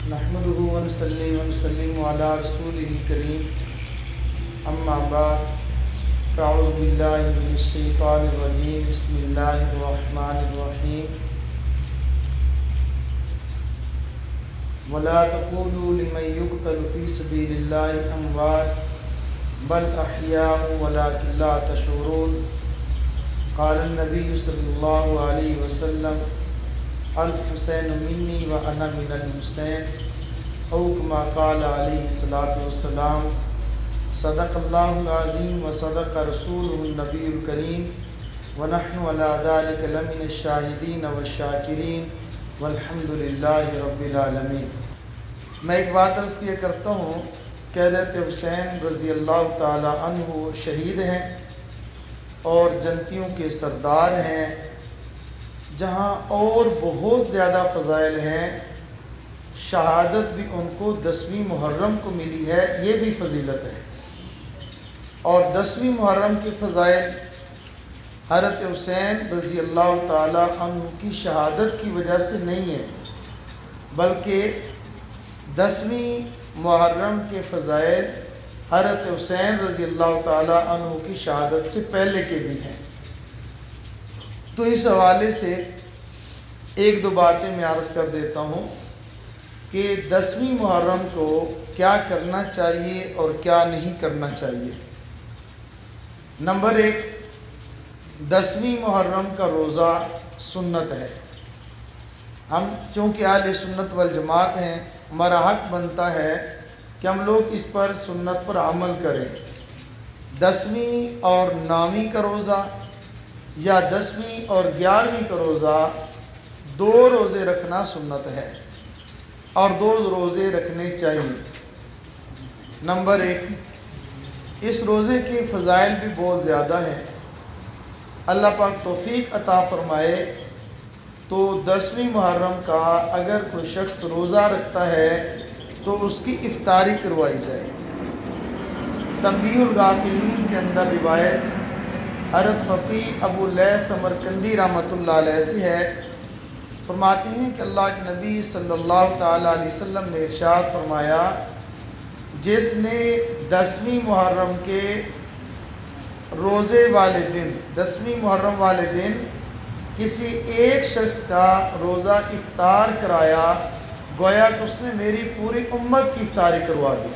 نحمده ونصلي ونسلم على رسوله الكريم اما بعد فاعوذ بالله من الشيطان الرجيم بسم الله الرحمن الرحيم ولا تقولوا لمن يقتل في سبيل الله اموات بل احياء ولكن لا تشعرون قال النبي صلى الله عليه وسلم الحسین منی و انا من الحسین او کما قال علیہ الصلاۃ والسلام صدق اللہ العظیم و صدق رسولہ النبی الکریم ونحن علی ذلک لمن الشاہدین والشاکرین والحمد للہ رب العالمین۔ میں ایک بات عرض کیا کرتا ہوں کہ حضرت حسین رضی اللہ تعالی عنہ شہید ہیں اور جنتیوں کے سردار ہیں، جہاں اور بہت زیادہ فضائل ہیں۔ شہادت بھی ان کو 10ویں محرم کو ملی ہے، یہ بھی فضیلت ہے۔ اور 10ویں محرم کے فضائل حضرت حسین رضی اللہ تعالی عنہ کی شہادت کی وجہ سے نہیں ہے، بلکہ 10ویں محرم کے فضائل حضرت حسین رضی اللہ تعالی عنہ کی شہادت سے پہلے کے بھی ہیں۔ تو اس حوالے سے ایک دو باتیں میں عرض کر دیتا ہوں کہ 10ویں محرم کو کیا کرنا چاہیے اور کیا نہیں کرنا چاہیے۔ نمبر 1، 10ویں محرم کا روزہ سنت ہے۔ ہم چونکہ اہل سنت والجماعت ہیں، ہمارا حق بنتا ہے کہ ہم لوگ اس پر سنت پر عمل کریں۔ 10ویں اور 9ویں کا روزہ یا 10ویں اور 11ویں کا روزہ 2 روزے رکھنا سنت ہے اور 2 روزے رکھنے چاہیے۔ نمبر 1، اس روزے کے فضائل بھی بہت زیادہ ہیں۔ اللہ پاک توفیق عطا فرمائے تو 10ویں محرم کا اگر کوئی شخص روزہ رکھتا ہے تو اس کی افطاری کروائی جائے۔ تنبیہ الغافلین کے اندر روایت حضرت فقیہ ابو لیث سمرقندی رحمۃ اللہ علیہ سے ہے، فرماتے ہیں کہ اللہ کے نبی صلی اللہ تعالی علیہ وسلم نے ارشاد فرمایا، جس نے 10ویں محرم کے روزے والے دن 10ویں محرم والے دن کسی ایک شخص کا روزہ افطار کرایا، گویا کہ اس نے میری پوری امت کی افطاری کروا دی،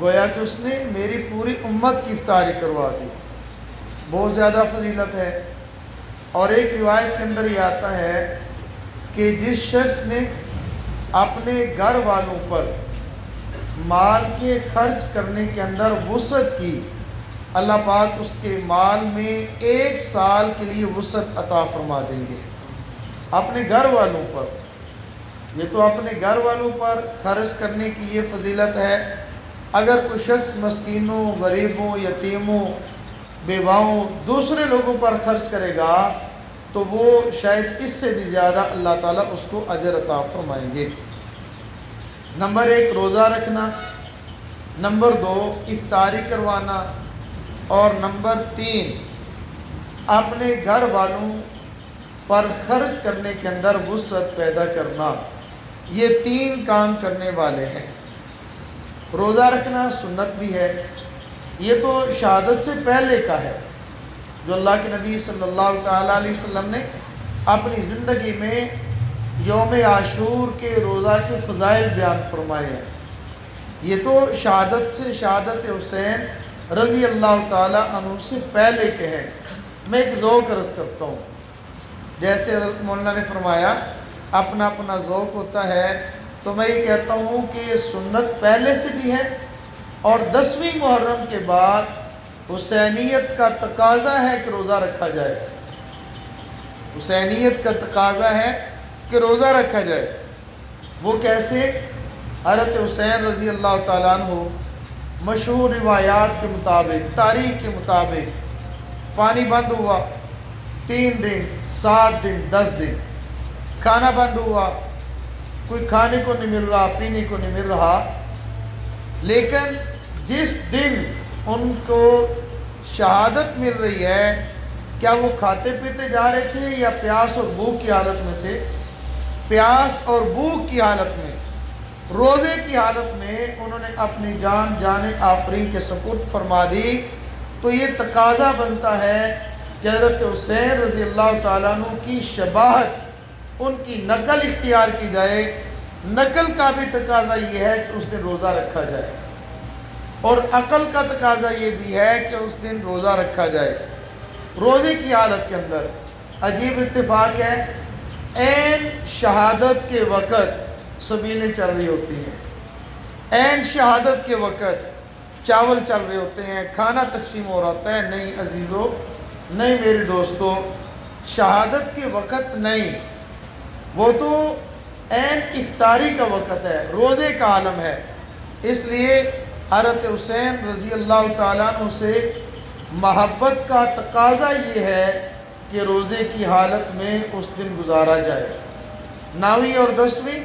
گویا کہ اس نے میری پوری امت کی افطاری کروا دی۔ بہت زیادہ فضیلت ہے۔ اور ایک روایت کے اندر یہ آتا ہے کہ جس شخص نے اپنے گھر والوں پر مال کے خرچ کرنے کے اندر وسعت کی، اللہ پاک اس کے مال میں 1 سال کے لیے وسعت عطا فرما دیں گے۔ اپنے گھر والوں پر، یہ تو اپنے گھر والوں پر خرچ کرنے کی یہ فضیلت ہے۔ اگر کوئی شخص مسکینوں، غریبوں، یتیموں، بیواؤں، دوسرے لوگوں پر خرچ کرے گا تو وہ شاید اس سے بھی زیادہ اللہ تعالیٰ اس کو اجر عطا فرمائیں گے۔ نمبر 1، روزہ رکھنا۔ نمبر 2، افطاری کروانا۔ اور نمبر 3، اپنے گھر والوں پر خرچ کرنے کے اندر وسعت پیدا کرنا۔ یہ 3 کام کرنے والے ہیں۔ روزہ رکھنا سنت بھی ہے، یہ تو شہادت سے پہلے کا ہے، جو اللہ کے نبی صلی اللہ تعالیٰ علیہ وسلم نے اپنی زندگی میں یوم عاشور کے روزہ کے فضائل بیان فرمائے ہیں۔ یہ تو شہادت حسین رضی اللہ تعالیٰ عنہ سے پہلے کے ہیں۔ میں ایک ذوق عرض کرتا ہوں، جیسے حضرت مولانا نے فرمایا اپنا اپنا ذوق ہوتا ہے، تو میں یہ کہتا ہوں کہ سنت پہلے سے بھی ہے، اور 10ویں محرم کے بعد حسینیت کا تقاضا ہے کہ روزہ رکھا جائے۔ حسینیت کا تقاضا ہے کہ روزہ رکھا جائے۔ وہ کیسے؟ حضرت حسین رضی اللہ تعالیٰ عنہ مشہور روایات کے مطابق، تاریخ کے مطابق، پانی بند ہوا 3 دن، 7 دن، 10 دن، کھانا بند ہوا، کوئی کھانے کو نہیں مل رہا، پینے کو نہیں مل رہا، لیکن جس دن ان کو شہادت مل رہی ہے، کیا وہ کھاتے پیتے جا رہے تھے یا پیاس اور بھوک کی حالت میں تھے؟ پیاس اور بھوک کی حالت میں، روزے کی حالت میں انہوں نے اپنی جان آفرین کے سپرد فرما دی، تو یہ تقاضا بنتا ہے کہ حضرت حسین رضی اللہ تعالیٰ عنہ کی شباہت، ان کی نقل اختیار کی جائے۔ نقل کا بھی تقاضا یہ ہے کہ اس دن روزہ رکھا جائے، اور عقل کا تقاضا یہ بھی ہے کہ اس دن روزہ رکھا جائے۔ روزے کی حالت کے اندر عجیب اتفاق ہے، عین شہادت کے وقت سبیلیں چل رہی ہوتی ہیں، عین شہادت کے وقت چاول چل رہے ہوتے ہیں، کھانا تقسیم ہو رہا ہوتا ہے۔ نہیں عزیزو، نہیں میرے دوستو، شہادت کے وقت نہیں، وہ تو عین افطاری کا وقت ہے، روزے کا عالم ہے۔ اس لیے حضرت حسین رضی اللہ تعالیٰ عنہ سے محبت کا تقاضا یہ ہے کہ روزے کی حالت میں اس دن گزارا جائے، 9ویں اور 10ویں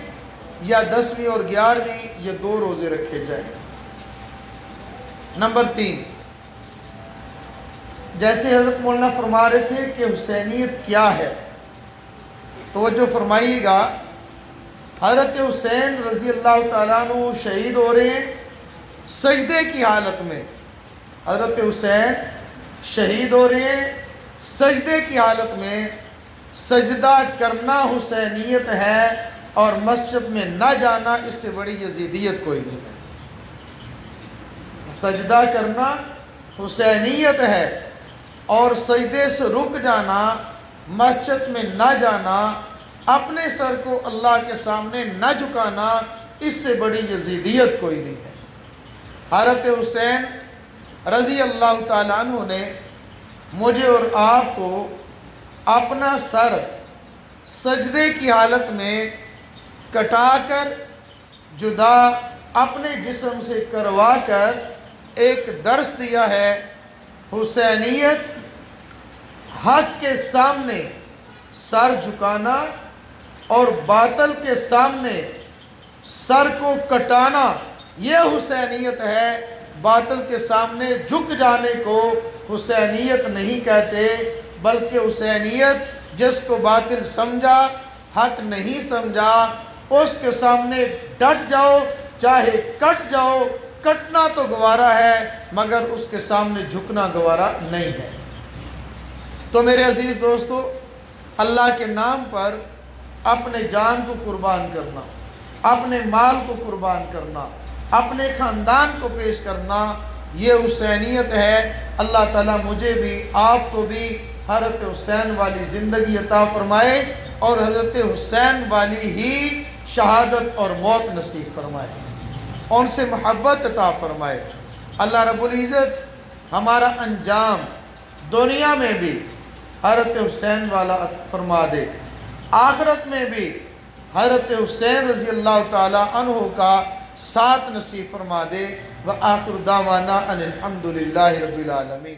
یا 10ویں اور 11ویں، یہ 2 روزے رکھے جائیں۔ نمبر 3، جیسے حضرت مولانا فرما رہے تھے کہ حسینیت کیا ہے، توجہ فرمائیے گا۔ حضرت حسین رضی اللہ تعالیٰ عنہ شہید ہو رہے ہیں سجدے کی حالت میں، حضرت حسین شہید ہو رہے ہیں سجدے کی حالت میں۔ سجدہ کرنا حسینیت ہے، اور مسجد میں نہ جانا اس سے بڑی یزیدیت کوئی نہیں ہے۔ سجدہ کرنا حسینیت ہے، اور سجدے سے رک جانا، مسجد میں نہ جانا، اپنے سر کو اللہ کے سامنے نہ جھکانا، اس سے بڑی یزیدیت کوئی نہیں ہے۔ حضرت حسین رضی اللہ تعالیٰ عنہ نے مجھے اور آپ کو اپنا سر سجدے کی حالت میں کٹا کر، جدا اپنے جسم سے کروا کر ایک درس دیا ہے۔ حسینیت حق کے سامنے سر جھکانا اور باطل کے سامنے سر کو کٹانا، یہ حسینیت ہے۔ باطل کے سامنے جھک جانے کو حسینیت نہیں کہتے، بلکہ حسینیت جس کو باطل سمجھا، حق نہیں سمجھا، اس کے سامنے ڈٹ جاؤ، چاہے کٹ جاؤ۔ کٹنا تو گوارا ہے، مگر اس کے سامنے جھکنا گوارا نہیں ہے۔ تو میرے عزیز دوستو، اللہ کے نام پر اپنے جان کو قربان کرنا، اپنے مال کو قربان کرنا، اپنے خاندان کو پیش کرنا، یہ حسینیت ہے۔ اللہ تعالیٰ مجھے بھی آپ کو بھی حضرت حسین والی زندگی عطا فرمائے، اور حضرت حسین والی ہی شہادت اور موت نصیب فرمائے، ان سے محبت عطا فرمائے۔ اللہ رب العزت ہمارا انجام دنیا میں بھی حضرت حسین والا فرما دے، آخرت میں بھی حضرت حسین رضی اللہ تعالی عنہ کا ساتھ نصیب فرما دے۔ وآخر دعوانا ان الحمدللہ رب العالمین۔